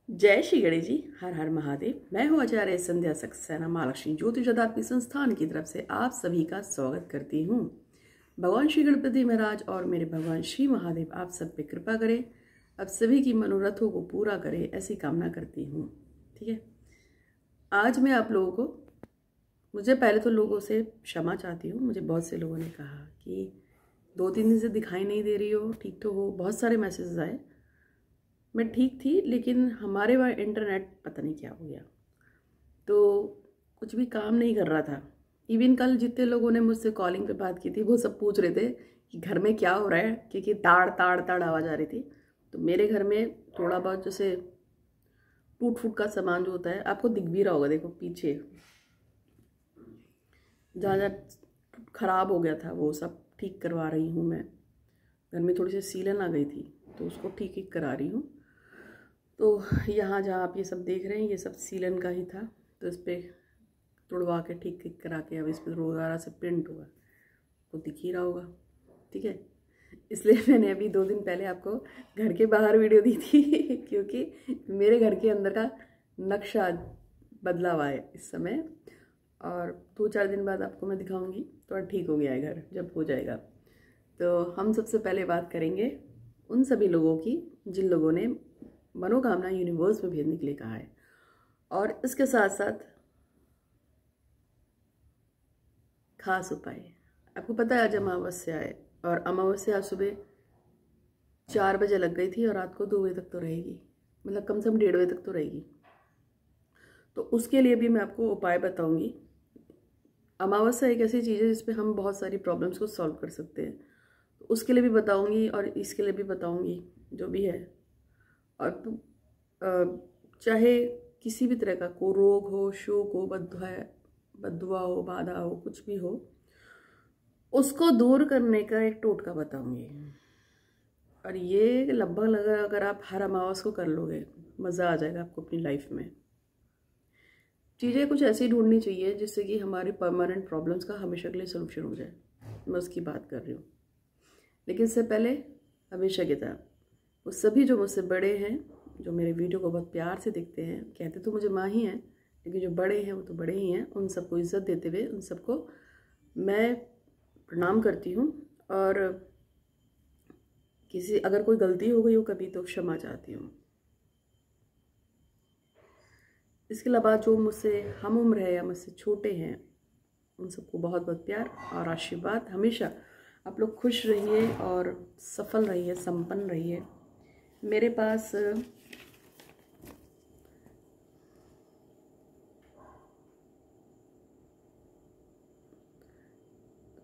जय श्री गणेश जी। हर हर महादेव। मैं हूँ आचार्य संध्या सक्सेना महालक्ष्मी ज्योतिष अध्यात्म संस्थान की तरफ से आप सभी का स्वागत करती हूँ। भगवान श्री गणपति महाराज और मेरे भगवान श्री महादेव आप सब पे कृपा करें, अब सभी की मनोरथों को पूरा करें, ऐसी कामना करती हूँ। ठीक है, आज मैं आप लोगों को, मुझे पहले तो लोगों से क्षमा चाहती हूँ। मुझे बहुत से लोगों ने कहा कि 2-3 दिन से दिखाई नहीं दे रही हो, ठीक तो हो। बहुत सारे मैसेजेस आए। मैं ठीक थी, लेकिन हमारे वहाँ इंटरनेट पता नहीं क्या हो गया, तो कुछ भी काम नहीं कर रहा था। इवन कल जितने लोगों ने मुझसे कॉलिंग पे बात की थी वो सब पूछ रहे थे कि घर में क्या हो रहा है, क्योंकि ताड़ ताड़ ताड़ आवाज़ आ रही थी। तो मेरे घर में थोड़ा बहुत जैसे टूट फूट का सामान जो होता है, आपको दिख भी रहा होगा, देखो पीछे जहाँ जहाँ ख़राब हो गया था वो सब ठीक करवा रही हूँ मैं। घर में थोड़ी सी सीलन आ गई थी तो उसको ठीक करा रही हूँ। तो यहाँ जहाँ आप ये सब देख रहे हैं ये सब सीलन का ही था, तो इस पर तुड़वा के ठीक करा के अब इस पर दोबारा से प्रिंट हुआ, तो दिख ही रहा होगा। ठीक है, इसलिए मैंने अभी 2 दिन पहले आपको घर के बाहर वीडियो दी थी क्योंकि मेरे घर के अंदर का नक्शा बदला हुआ है इस समय, और 2-4 दिन बाद आपको मैं दिखाऊंगी। तो ठीक हो गया है घर, जब हो जाएगा। तो हम सबसे पहले बात करेंगे उन सभी लोगों की जिन लोगों ने मनोकामना यूनिवर्स में भेजने के लिए कहा है, और इसके साथ साथ खास उपाय। आपको पता है आज अमावस्या है, और अमावस्या आज सुबह 4 बजे लग गई थी और रात को 2 बजे तक तो रहेगी, मतलब कम से कम 1:30 बजे तक तो रहेगी। तो उसके लिए भी मैं आपको उपाय बताऊंगी। अमावस्या एक ऐसी चीज़ है जिसपे हम बहुत सारी प्रॉब्लम्स को सॉल्व कर सकते हैं, तो उसके लिए भी बताऊंगी और इसके लिए भी बताऊंगी जो भी है। और चाहे किसी भी तरह का को रोग हो, शोक हो, बद्दुआ हो, बाधा हो, कुछ भी हो, उसको दूर करने का एक टोटका बताऊंगी। और ये लगभग अगर आप हर अमावस को कर लोगे, मज़ा आ जाएगा आपको अपनी लाइफ में। चीज़ें कुछ ऐसी ढूंढनी चाहिए जिससे कि हमारी परमानेंट प्रॉब्लम्स का हमेशा के लिए सोल्यूशन हो जाए। मैं उसकी बात कर रही हूँ, लेकिन इससे पहले हमेशा की तरह वो सभी जो मुझसे बड़े हैं, जो मेरे वीडियो को बहुत प्यार से देखते हैं, कहते तो मुझे माँ ही हैं, लेकिन जो बड़े हैं वो तो बड़े ही हैं, उन सबको इज्जत देते हुए उन सबको मैं प्रणाम करती हूँ। और किसी अगर कोई गलती हो गई हो कभी तो क्षमा चाहती हूँ। इसके अलावा जो मुझसे हम उम्र है या मुझसे छोटे हैं, उन सबको बहुत बहुत प्यार और आशीर्वाद। हमेशा आप लोग खुश रहिए और सफल रहिए, संपन्न रहिए। मेरे पास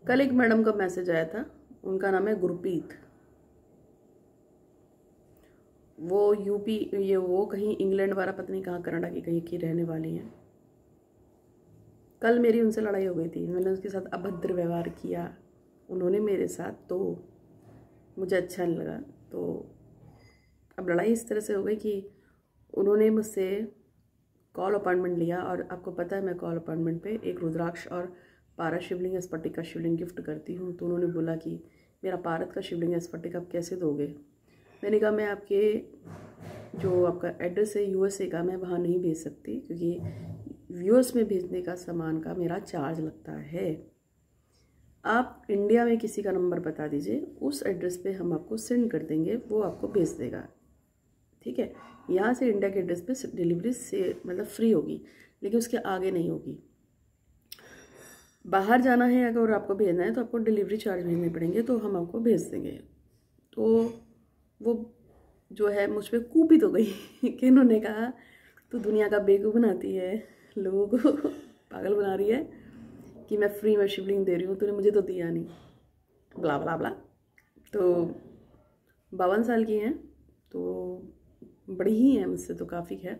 कल एक मैडम का मैसेज आया था, उनका नाम है गुरप्रीत। वो यूपी, ये वो कहीं इंग्लैंड वाला पता नहीं कहाँ, कनाडा की कहीं की रहने वाली हैं। कल मेरी उनसे लड़ाई हो गई थी, मैंने उसके साथ अभद्र व्यवहार किया उन्होंने मेरे साथ, तो मुझे अच्छा नहीं लगा। तो अब लड़ाई इस तरह से हो गई कि उन्होंने मुझसे कॉल अपॉइंटमेंट लिया, और आपको पता है मैं कॉल अपॉइंटमेंट पे एक रुद्राक्ष और पारा शिवलिंग स्फटिक का शिवलिंग गिफ्ट करती हूँ। तो उन्होंने बोला कि मेरा पारत का शिवलिंग स्फटिक आप कैसे दोगे। मैंने कहा मैं आपके जो आपका एड्रेस है यूएसए का, मैं वहाँ नहीं भेज सकती, क्योंकि यूएस में भेजने का सामान का मेरा चार्ज लगता है। आप इंडिया में किसी का नंबर बता दीजिए, उस एड्रेस पे हम आपको सेंड कर देंगे, वो आपको भेज देगा। ठीक है, यहाँ से इंडिया के एड्रेस पे डिलीवरी से मतलब फ्री होगी, लेकिन उसके आगे नहीं होगी। बाहर जाना है अगर आपको भेजना है तो आपको डिलीवरी चार्ज भेजने पड़ेंगे, तो हम आपको भेज देंगे। तो वो जो है मुझ पर कूपित हो गई कि उन्होंने कहा तू दुनिया का बेवकूफ़ बनाती है, लोगों को पागल बना रही है कि मैं फ्री में शिवलिंग दे रही हूँ, तूने मुझे तो दिया नहीं, ब्ला ब्ला ब्ला। तो 52 साल की हैं, तो बड़ी ही हैं मुझसे तो काफ़ी है।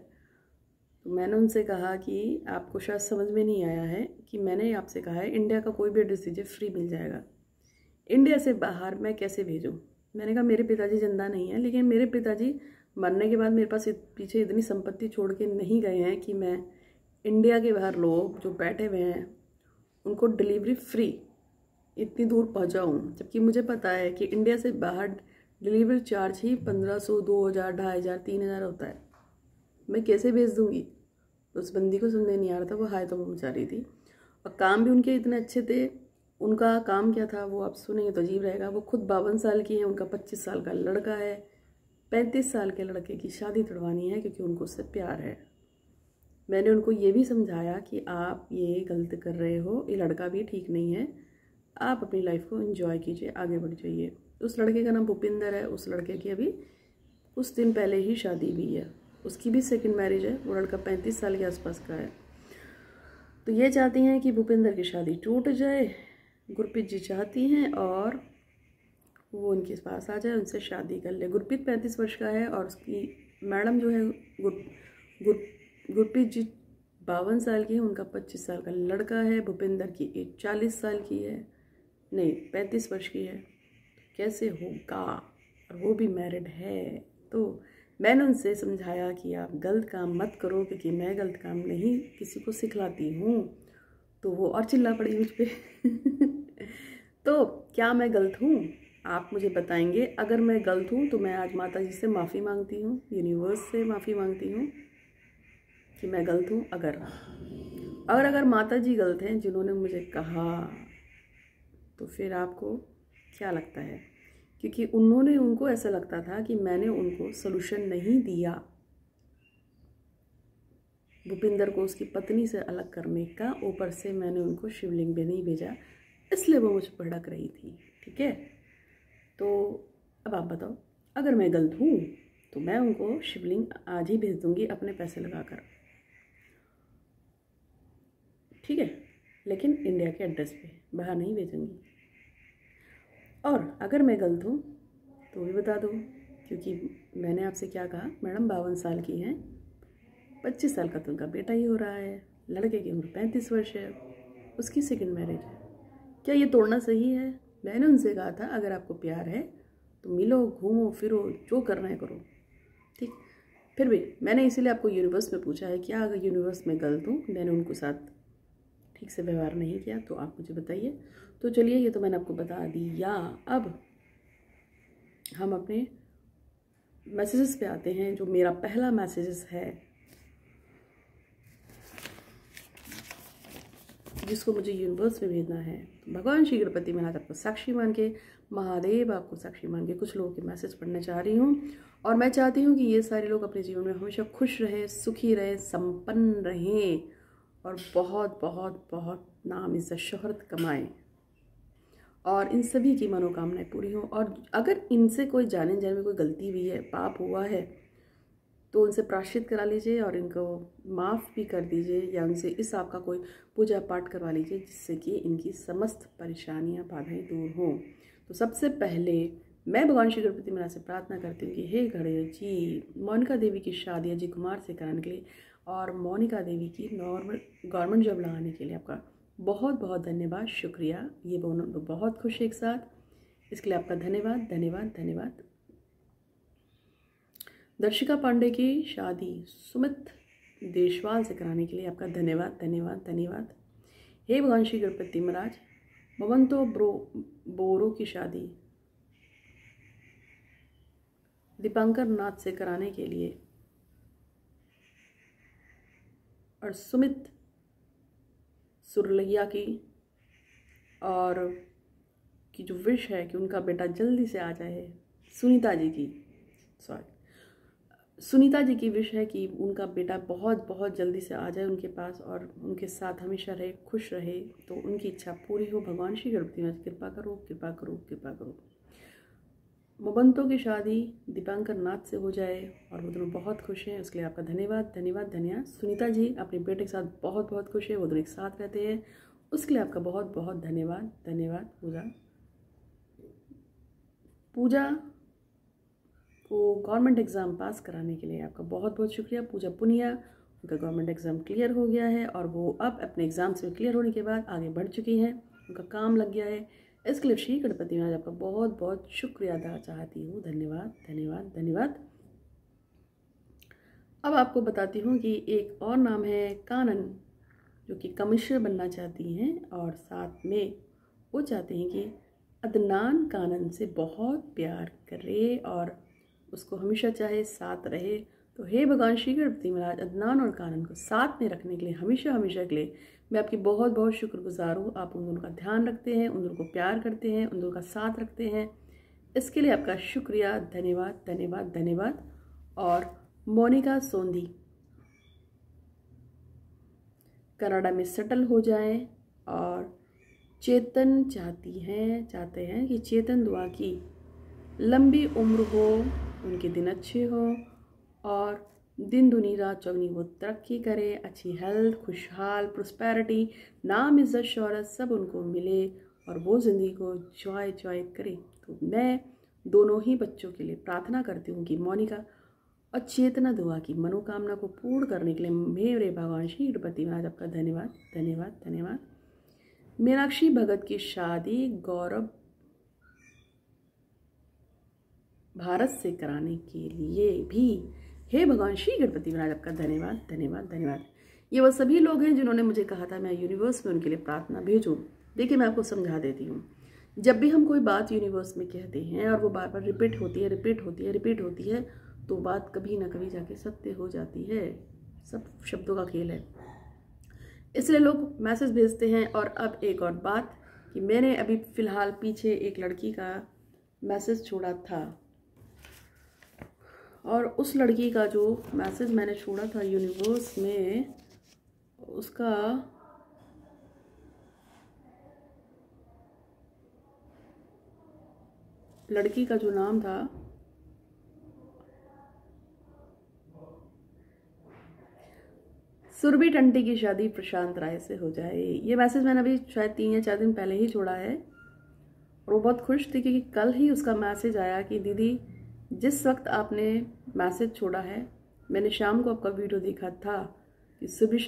तो मैंने उनसे कहा कि आपको शायद समझ में नहीं आया है कि मैंने आपसे कहा है इंडिया का कोई भी एड्रेस दीजिए फ्री मिल जाएगा, इंडिया से बाहर मैं कैसे भेजूं। मैंने कहा मेरे पिताजी जिंदा नहीं है, लेकिन मेरे पिताजी मरने के बाद मेरे पास पीछे इतनी संपत्ति छोड़ के नहीं गए हैं कि मैं इंडिया के बाहर लोग जो बैठे हुए हैं उनको डिलीवरी फ्री इतनी दूर पहुंचाऊं, जबकि मुझे पता है कि इंडिया से बाहर डिलीवरी चार्ज ही 1500, 2000, 2500, 3000 होता है। मैं कैसे भेज दूँगी? उस बंदी को समझ नहीं आ रहा था, वो हाय तो वो मचा रही थी। और काम भी उनके इतने अच्छे थे। उनका काम क्या था वो आप सुनेंगे तो अजीब रहेगा। वो खुद 52 साल की हैं, उनका 25 साल का लड़का है। 35 साल के लड़के की शादी तुड़वानी है क्योंकि उनको उससे प्यार है। मैंने उनको ये भी समझाया कि आप ये गलत कर रहे हो, ये लड़का भी ठीक नहीं है, आप अपनी लाइफ को एंजॉय कीजिए, आगे बढ़ जाइए। उस लड़के का नाम भूपिंदर है। उस लड़के की अभी कुछ दिन पहले ही शादी हुई है, उसकी भी सेकंड मैरिज है। वो लड़का 35 साल के आसपास का है। तो ये चाहती हैं कि भूपिंदर की शादी टूट जाए, गुरप्रीत जी चाहती हैं, और वो उनके पास आ जाए, उनसे शादी कर ले। गुरप्रीत 35 वर्ष का है और उसकी मैडम जो है गुरप्रीत जी 52 साल की है, उनका 25 साल का लड़का है। भूपिंदर की एज 40 साल की है, नहीं 35 वर्ष की है। तो कैसे होगा? और वो भी मैरिड है। तो मैंने उनसे समझाया कि आप गलत काम मत करो, क्योंकि मैं गलत काम नहीं किसी को सिखलाती हूँ। तो वो और चिल्ला पड़ी मुझ पर। तो क्या मैं गलत हूँ? आप मुझे बताएंगे। अगर मैं गलत हूँ तो मैं आज माता जी से माफ़ी मांगती हूँ, यूनिवर्स से माफ़ी मांगती हूँ कि मैं गलत हूँ। अगर माता जी गलत हैं जिन्होंने मुझे कहा, तो फिर आपको क्या लगता है? क्योंकि उनको ऐसा लगता था कि मैंने उनको सलूशन नहीं दिया भूपिंदर को उसकी पत्नी से अलग करने का। ऊपर से मैंने उनको शिवलिंग भी नहीं भेजा, इसलिए वो मुझ पर भड़क रही थी। ठीक है, तो अब आप बताओ, अगर मैं गलत हूँ तो मैं उनको शिवलिंग आज ही भेज दूँगी अपने पैसे लगाकर, ठीक है, लेकिन इंडिया के एड्रेस पे, बाहर नहीं भेजूँगी। और अगर मैं गलत हूँ तो भी बता दो, क्योंकि मैंने आपसे क्या कहा, मैडम 52 साल की हैं, 25 साल का तो उनका बेटा ही हो रहा है, लड़के की उम्र 35 वर्ष है, उसकी सेकंड मैरिज है। क्या ये तोड़ना सही है? मैंने उनसे कहा था अगर आपको प्यार है तो मिलो, घूमो फिरो, जो करना है करो, ठीक। फिर भी मैंने इसीलिए आपको यूनिवर्स में पूछा है, क्या अगर यूनिवर्स में गलत हूँ, मैंने उनको साथ ठीक से व्यवहार नहीं किया, तो आप मुझे बताइए। तो चलिए, ये तो मैंने आपको बता दिया। अब हम अपने मैसेजेस पे आते हैं। जो मेरा पहला मैसेजेस है जिसको मुझे यूनिवर्स में भेजना है, तो भगवान श्री गणपति महाराज आपको साक्षी मान के, महादेव आपको साक्षी मान के कुछ लोगों के मैसेज पढ़ने चाह रही हूँ। और मैं चाहती हूँ कि ये सारे लोग अपने जीवन में हमेशा खुश रहें, सुखी रहें, संपन्न रहें और बहुत बहुत बहुत नाम इज्जत शोहरत कमाएं, और इन सभी की मनोकामनाएं पूरी हों। और अगर इनसे कोई जाने में कोई गलती हुई है, पाप हुआ है, तो उनसे प्रायश्चित करा लीजिए और इनको माफ़ भी कर दीजिए, या उनसे इस आपका कोई पूजा पाठ करवा लीजिए, जिससे कि इनकी समस्त परेशानियां, बाधाएं दूर हों। तो सबसे पहले मैं भगवान श्री गणपति महाराज से प्रार्थना करती हूँ कि हे गणेश जी, मोनिका देवी की शादी अजय कुमार से कराने के लिए और मोनिका देवी की नॉर्मल गवर्नमेंट जॉब लगाने के लिए आपका बहुत बहुत धन्यवाद, शुक्रिया। ये दोनों बहुत खुश एक साथ, इसके लिए आपका धन्यवाद धन्यवाद धन्यवाद। दर्शिका पांडे की शादी सुमित देशवाल से कराने के लिए आपका धन्यवाद धन्यवाद धन्यवाद। हे भगवान श्री गणपति महाराज, मोमंतो बोरो की शादी दीपांकर नाथ से कराने के लिए, और सुमित सुरलैया की और की जो विश है कि उनका बेटा जल्दी से आ जाए, सुनीता जी की विश है कि उनका बेटा बहुत बहुत जल्दी से आ जाए उनके पास और उनके साथ हमेशा रहे, खुश रहे। तो उनकी इच्छा पूरी हो। भगवान श्री गणपति महाराज कृपा करो कृपा करो कृपा करो। मोबंतो की शादी दीपांकर नाथ से हो जाए और वो दोनों बहुत खुश हैं, उसके लिए आपका धन्यवाद धन्यवाद धन्यवाद। सुनीता जी अपने बेटे के साथ बहुत बहुत खुश है, वो दोनों एक साथ रहते हैं, उसके लिए आपका बहुत बहुत धन्यवाद धन्यवाद। पूजा को गवर्नमेंट एग्ज़ाम पास कराने के लिए आपका बहुत बहुत शुक्रिया। पूजा पुनिया, उनका गवर्नमेंट एग्ज़ाम क्लियर हो गया है और वो अब अपने एग्ज़ाम्स में क्लियर होने के बाद आगे बढ़ चुकी हैं, उनका काम लग गया है। इसके लिए श्री गणपति महाराज आपका बहुत बहुत शुक्रिया अदा चाहती हूँ। धन्यवाद धन्यवाद धन्यवाद। अब आपको बताती हूँ कि एक और नाम है कानन, जो कि कमिश्नर बनना चाहती हैं और साथ में वो चाहते हैं कि अदनान कानन से बहुत प्यार करे और उसको हमेशा चाहे साथ रहे। तो हे भगवान श्री गणपति महाराज, अदनान और कानन को साथ में रखने के लिए हमेशा हमेशा के लिए मैं आपकी बहुत बहुत शुक्रगुजार हूँ। आप उन दोनों का ध्यान रखते हैं, उन दोनों को प्यार करते हैं, उन दोनों का साथ रखते हैं। इसके लिए आपका शुक्रिया, धन्यवाद धन्यवाद धन्यवाद। और मोनिका सोंधी कनाडा में सेटल हो जाएं और चेतन चाहते हैं कि चेतन दुआ की लंबी उम्र हो, उनके दिन अच्छे हो और दिन दुनी रात चौगनी वो तरक्की करे, अच्छी हेल्थ, खुशहाल, प्रोस्पेरिटी, नाम, इज्जत, शोहरत सब उनको मिले और वो ज़िंदगी को जॉय करे। तो मैं दोनों ही बच्चों के लिए प्रार्थना करती हूँ कि मोनिका और चेतना दुआ की मनोकामना को पूर्ण करने के लिए मेरे भगवान श्री गणपति महाराज आपका धन्यवाद धन्यवाद धन्यवाद। मीनाक्षी भगत की शादी गौरव भारत से कराने के लिए भी हे भगवान श्री गणपति महाराज आपका धन्यवाद धन्यवाद धन्यवाद। ये वो सभी लोग हैं जिन्होंने मुझे कहा था मैं यूनिवर्स में उनके लिए प्रार्थना भेजूं। देखिए मैं आपको समझा देती हूँ, जब भी हम कोई बात यूनिवर्स में कहते हैं और वो बार बार रिपीट होती है तो बात कभी ना कभी जाके सत्य हो जाती है। सब शब्दों का खेल है, इसलिए लोग मैसेज भेजते हैं। और अब एक और बात कि मैंने अभी फ़िलहाल पीछे एक लड़की का मैसेज छोड़ा था और उस लड़की का जो मैसेज मैंने छोड़ा था यूनिवर्स में, उसका लड़की का जो नाम था सुरभि टंटी की शादी प्रशांत राय से हो जाए। ये मैसेज मैंने अभी शायद 3 या 4 दिन पहले ही छोड़ा है और वो बहुत खुश थी क्योंकि कल ही उसका मैसेज आया कि दीदी जिस वक्त आपने मैसेज छोड़ा है मैंने शाम को आपका वीडियो देखा था कि सुरभि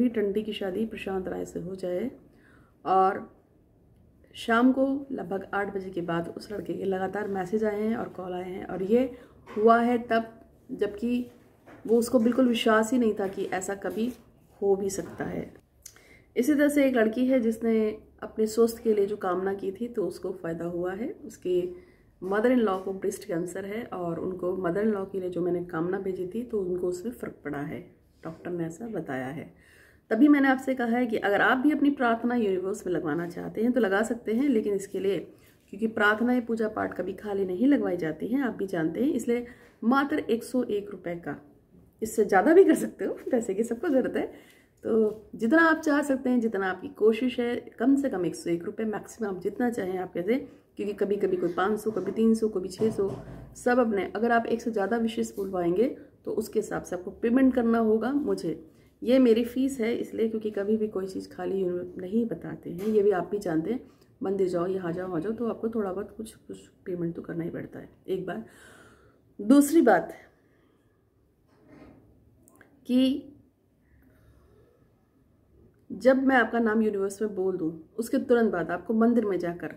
टंटी की शादी प्रशांत राय से हो जाए। और शाम को लगभग 8 बजे के बाद उस लड़के के लगातार मैसेज आए हैं और कॉल आए हैं और ये हुआ है तब जबकि वो उसको बिल्कुल विश्वास ही नहीं था कि ऐसा कभी हो भी सकता है। इसी तरह से एक लड़की है जिसने अपने स्वास्थ्य के लिए जो कामना की थी तो उसको फ़ायदा हुआ है। उसके मदर इन लॉ को ब्रेस्ट कैंसर है और उनको मदर इन लॉ के लिए जो मैंने कामना भेजी थी तो उनको उसमें फ़र्क पड़ा है, डॉक्टर ने ऐसा बताया है। तभी मैंने आपसे कहा है कि अगर आप भी अपनी प्रार्थना यूनिवर्स में लगवाना चाहते हैं तो लगा सकते हैं, लेकिन इसके लिए क्योंकि प्रार्थनाएं पूजा पाठ कभी खाली नहीं लगवाई जाती हैं, आप भी जानते हैं, इसलिए मात्र 101 रुपये का, इससे ज़्यादा भी कर सकते हो, पैसे की सबको ज़रूरत है तो जितना आप चाह सकते हैं, जितना आपकी कोशिश है, कम से कम 101 रुपये मैक्सिमम आप जितना चाहें आप कैसे, क्योंकि कभी कभी कोई 500, कभी 300, कभी 600 सब अपने। अगर आप एक से ज़्यादा विशेष बुलवाएंगे तो उसके हिसाब से आपको पेमेंट करना होगा मुझे। ये मेरी फ़ीस है इसलिए क्योंकि कभी भी कोई चीज़ खाली नहीं बताते हैं, ये भी आप भी जानते हैं। मंदिर जाओ, यहाँ जाओ, वहाँ जाओ तो आपको थोड़ा बहुत कुछ पेमेंट तो करना ही पड़ता है एक बार। दूसरी बात कि जब मैं आपका नाम यूनिवर्स में बोल दूं उसके तुरंत बाद आपको मंदिर में जाकर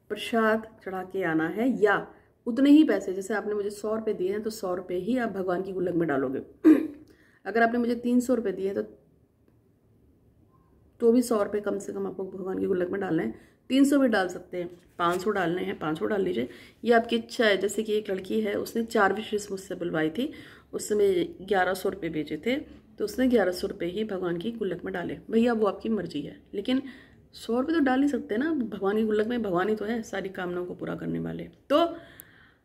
प्रसाद चढ़ा के आना है, या उतने ही पैसे, जैसे आपने मुझे 100 रुपये दिए हैं तो 100 रुपये ही आप भगवान की गुल्लक में डालोगे। अगर आपने मुझे 300 रुपये दिए हैं तो भी 100 रुपये कम से कम आपको भगवान की गुल्लक में डालना है। 300 भी डाल सकते हैं, 500 डालने हैं 500 डाल लीजिए, ये आपकी इच्छा है। जैसे कि एक लड़की है, उसने 4 विशेष मुझसे बुलवाई थी, उस समय 1100 रुपये भेजे थे तो उसने 1100 रुपये ही भगवान की गुल्लक में डाले। भैया वो आपकी मर्जी है, लेकिन 100 रुपये तो डाल ही सकते हैं ना भगवान की गुल्लक में, भगवान ही तो है सारी कामनाओं को पूरा करने वाले। तो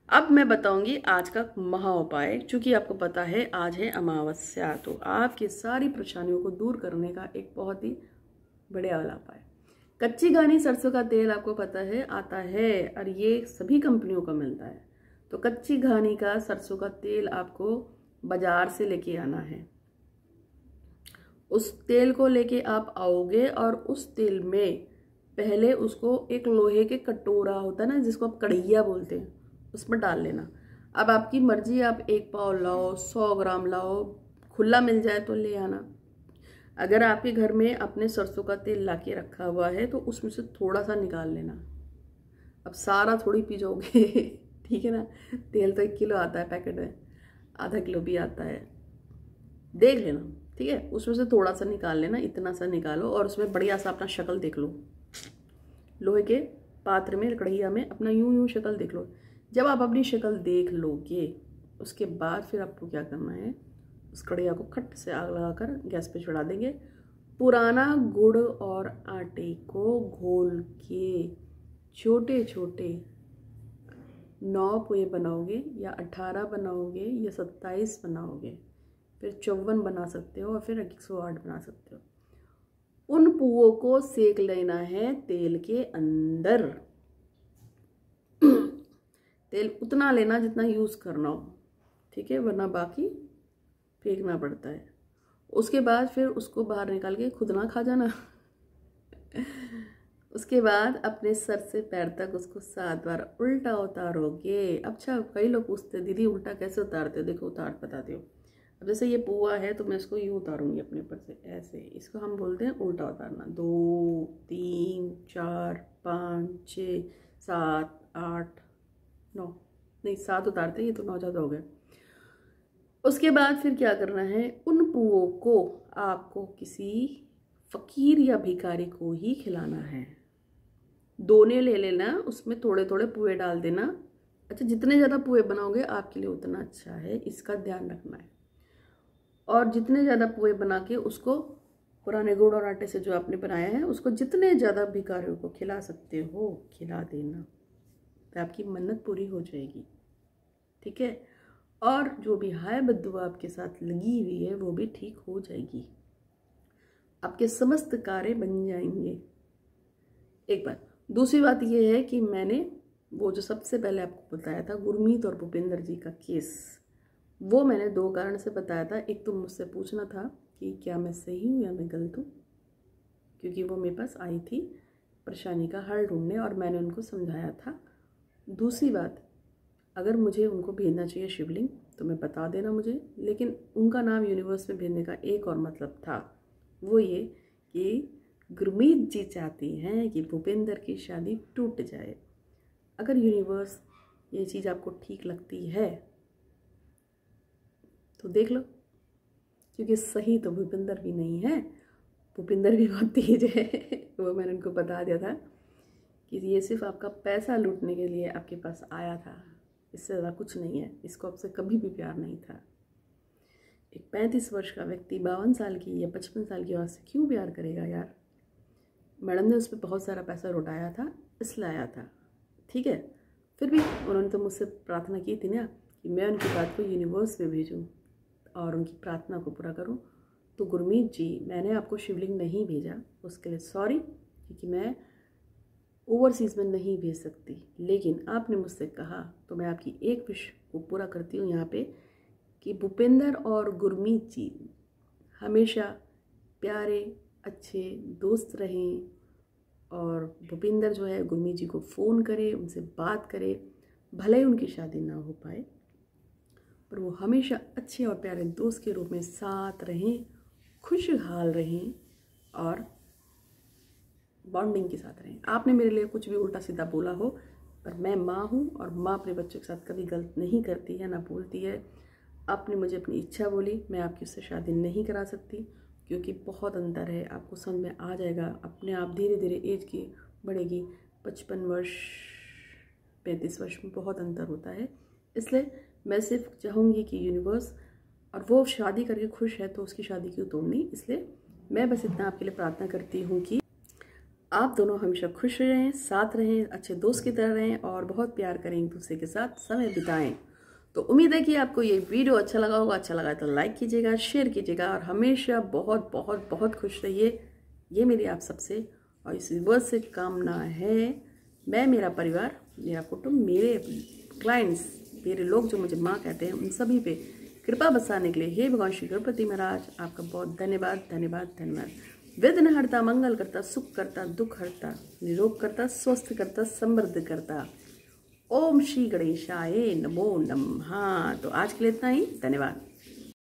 अब मैं बताऊंगी आज का महा उपाय। चूंकि आपको पता है आज है अमावस्या, तो आपकी सारी परेशानियों को दूर करने का एक बहुत ही बढ़िया वाला उपाय, कच्ची घानी सरसों का तेल आपको पता है आता है और ये सभी कंपनियों का मिलता है। तो कच्ची घानी का सरसों का तेल आपको बाजार से लेके आना है। उस तेल को लेके आप आओगे और उस तेल में पहले उसको एक लोहे के कटोरा होता है ना जिसको आप कढ़ैया बोलते हैं, उसमें डाल लेना। अब आपकी मर्जी, आप 1 पाव लाओ, 100 ग्राम लाओ, खुला मिल जाए तो ले आना। अगर आपके घर में अपने सरसों का तेल लाके रखा हुआ है तो उसमें से थोड़ा सा निकाल लेना। अब सारा थोड़ी पी जाओगे ठीक है ना, तेल तो 1 किलो आता है पैकेट में, आधा किलो भी आता है, देख लेना, ठीक है। उसमें से थोड़ा सा निकाल लेना, इतना सा निकालो और उसमें बढ़िया सा अपना शक्ल देख लो, लोहे के पात्र में, कढ़ैया में अपना यूं यूं शक्ल देख लो। जब आप अपनी शक्ल देख लोगे उसके बाद फिर आपको क्या करना है, उस कढ़ैया को खट से आग लगाकर गैस पे चढ़ा देंगे। पुराना गुड़ और आटे को घोल के छोटे छोटे 9 पुए बनाओगे या 18 बनाओगे या 27 बनाओगे, फिर 54 बना सकते हो और फिर 108 बना सकते हो। उन पुओं को सेक लेना है तेल के अंदर। तेल उतना लेना जितना यूज़ करना हो, ठीक है, वरना बाकी फेंकना पड़ता है। उसके बाद फिर उसको बाहर निकाल के खुद ना खा जाना। उसके बाद अपने सर से पैर तक उसको 7 बार उल्टा उतारोगे। अच्छा, कई लोग पूछते हैं दीदी उल्टा कैसे उतारते हो? देखो उतार बताती हूँ। अब जैसे ये पुआ है तो मैं इसको यूँ उतारूंगी अपने ऊपर से ऐसे, इसको हम बोलते हैं उल्टा उतारना। 2 3 4 5 6 7 8 9, नहीं 7 उतारते, ये तो 9 ज़्यादा हो गए। उसके बाद फिर क्या करना है, उन पुओं को आपको किसी फकीर या भिखारी को ही खिलाना है। दोने ले लेना, उसमें थोड़े थोड़े पुए डाल देना। अच्छा, जितने ज़्यादा पुए बनाओगे आपके लिए उतना अच्छा है, इसका ध्यान रखना है। और जितने ज़्यादा पुए बना के उसको पुराने गुड़ और आटे से जो आपने बनाया है उसको जितने ज़्यादा भिखारियों को खिला सकते हो खिला देना, तो आपकी मन्नत पूरी हो जाएगी, ठीक है। और जो भी हाय बद्दुआ आपके साथ लगी हुई है वो भी ठीक हो जाएगी, आपके समस्त कार्य बन जाएंगे। एक बात। दूसरी बात ये है कि मैंने वो जो सबसे पहले आपको बताया था गुरमीत और भूपेंद्र जी का केस, वो मैंने 2 कारण से बताया था। एक तो मुझसे पूछना था कि क्या मैं सही हूँ या मैं गलत हूँ, क्योंकि वो मेरे पास आई थी परेशानी का हल ढूंढने और मैंने उनको समझाया था। दूसरी बात, अगर मुझे उनको भेजना चाहिए शिवलिंग तो मैं बता देना मुझे, लेकिन उनका नाम यूनिवर्स में भेजने का एक और मतलब था, वो ये कि गुरमीत जी चाहती हैं कि भूपेंद्र की शादी टूट जाए। अगर यूनिवर्स ये चीज़ आपको ठीक लगती है तो देख लो, क्योंकि सही तो भूपेंद्र भी नहीं है, भूपेंद्र भी बहुत तेज है। वो मैंने उनको बता दिया था कि ये सिर्फ आपका पैसा लूटने के लिए आपके पास आया था, इससे ज़्यादा कुछ नहीं है, इसको आपसे कभी भी प्यार नहीं था। एक 35 वर्ष का व्यक्ति 52 साल की या 55 साल की औरत से क्यों प्यार करेगा यार? मैडम ने उस पर बहुत सारा पैसा लौटाया था इसलिए आया था, ठीक है। फिर भी उन्होंने तो मुझसे प्रार्थना की थी ना कि मैं उनकी बात को यूनिवर्स में भेजूं और उनकी प्रार्थना को पूरा करूं। तो गुरमीत जी, मैंने आपको शिवलिंग नहीं भेजा, उसके लिए सॉरी, क्योंकि मैं ओवरसीज़ में नहीं भेज सकती, लेकिन आपने मुझसे कहा तो मैं आपकी एक विश को पूरा करती हूँ यहाँ पे कि भूपेंद्र और गुरमीत जी हमेशा प्यारे अच्छे दोस्त रहें, और भूपेंद्र जो है गुरमीत जी को फ़ोन करे, उनसे बात करे, भले ही उनकी शादी ना हो पाए पर वो हमेशा अच्छे और प्यारे दोस्त के रूप में साथ रहें, खुशहाल रहें और बॉन्डिंग के साथ रहें। आपने मेरे लिए कुछ भी उल्टा सीधा बोला हो, पर मैं माँ हूँ और माँ अपने बच्चों के साथ कभी गलत नहीं करती है ना बोलती है। आपने मुझे अपनी इच्छा बोली, मैं आपकी उससे शादी नहीं करा सकती क्योंकि बहुत अंतर है, आपको समझ में आ जाएगा अपने आप, धीरे धीरे एज की बढ़ेगी। 55 वर्ष 35 वर्ष में बहुत अंतर होता है, इसलिए मैं सिर्फ चाहूँगी कि यूनिवर्स, और वो शादी करके खुश है तो उसकी शादी क्यों तोड़नी। इसलिए मैं बस इतना आपके लिए प्रार्थना करती हूँ कि आप दोनों हमेशा खुश रहें, साथ रहें, अच्छे दोस्त की तरह रहें और बहुत प्यार करें, एक दूसरे के साथ समय बिताएं। तो उम्मीद है कि आपको ये वीडियो अच्छा लगा होगा। अच्छा लगा तो लाइक कीजिएगा, शेयर कीजिएगा और हमेशा बहुत बहुत बहुत खुश रहिए, ये मेरी आप सबसे और इस यूनिवर्स से कामना है। मैं, मेरा परिवार, मेरा कुटुंब, मेरे क्लाइंट्स, मेरे लोग जो मुझे माँ कहते हैं, उन सभी पे कृपा बरसाने के लिए हे भगवान श्री गणपति महाराज आपका बहुत धन्यवाद धन्यवाद धन्यवाद। विघ्न हरता, मंगल करता, सुख करता, दुख हरता, निरोग करता, स्वस्थ करता, समृद्ध करता। ओम श्री गणेशाय नमो नमः। तो आज के लिए इतना ही, धन्यवाद।